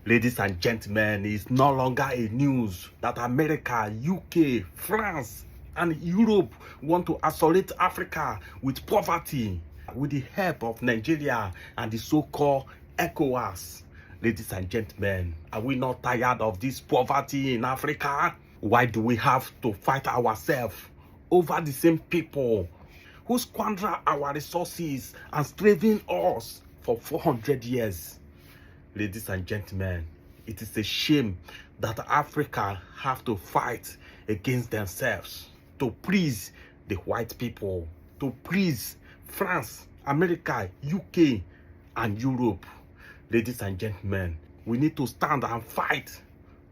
Ladies and gentlemen, it's no longer a news that America, UK, France, and Europe want to isolate Africa with poverty with the help of Nigeria and the so-called ECOWAS. Ladies and gentlemen, are we not tired of this poverty in Africa? Why do we have to fight ourselves over the same people who squander our resources and starving us for 400 years? Ladies and gentlemen, it is a shame that Africa have to fight against themselves to please the white people, to please France, America, UK, and Europe. Ladies and gentlemen, we need to stand and fight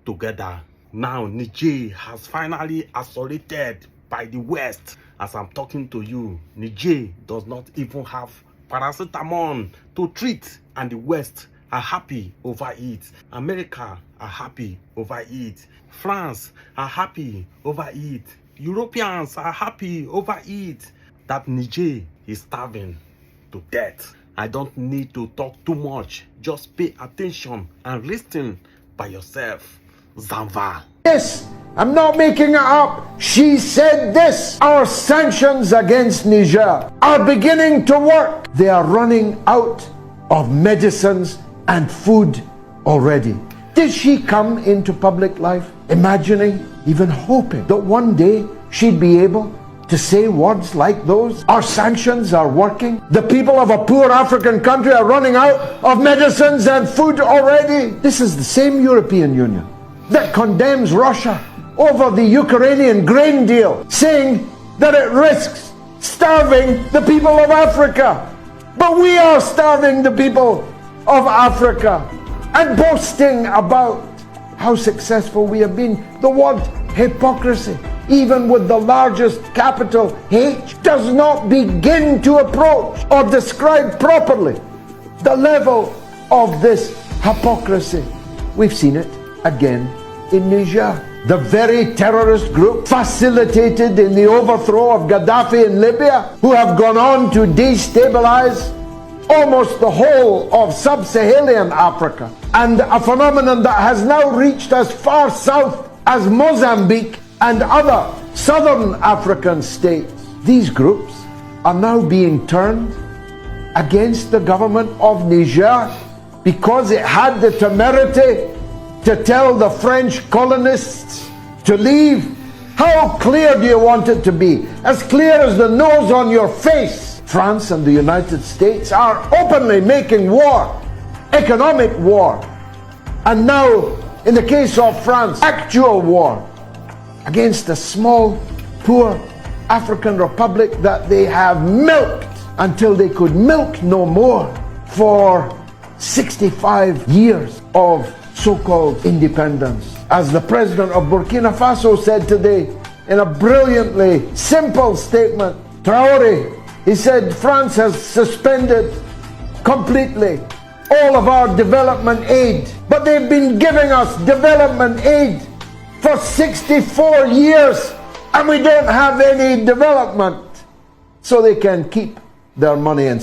together. Now, Niger has finally isolated by the West. As I'm talking to you, Niger does not even have paracetamol to treat, and the West are happy over it. America are happy over it. France are happy over it. Europeans are happy over it. That Niger is starving to death. I don't need to talk too much. Just pay attention and listen by yourself. Zanva. This, I'm not making it up. She said this. Our sanctions against Niger are beginning to work. They are running out of medicines and food already. Did she come into public life imagining, even hoping that one day she'd be able to say words like those? Our sanctions are working. The people of a poor African country are running out of medicines and food already. This is the same European Union that condemns Russia over the Ukrainian grain deal, saying that it risks starving the people of Africa. But we are starving the people of Africa and boasting about how successful we have been. The word hypocrisy, even with the largest capital H, does not begin to approach or describe properly the level of this hypocrisy. We've seen it again in Niger. The very terrorist group facilitated in the overthrow of Gaddafi in Libya, who have gone on to destabilize almost the whole of sub-Saharan Africa, and a phenomenon that has now reached as far south as Mozambique and other southern African states. These groups are now being turned against the government of Niger because it had the temerity to tell the French colonists to leave. How clear do you want it to be? As clear as the nose on your face. France and the United States are openly making war, economic war, and now, in the case of France, actual war against a small, poor African republic that they have milked until they could milk no more for 65 years of so-called independence. As the president of Burkina Faso said today in a brilliantly simple statement, Traoré, he said, France has suspended completely all of our development aid. But they've been giving us development aid for 64 years and we don't have any development. So they can keep their money and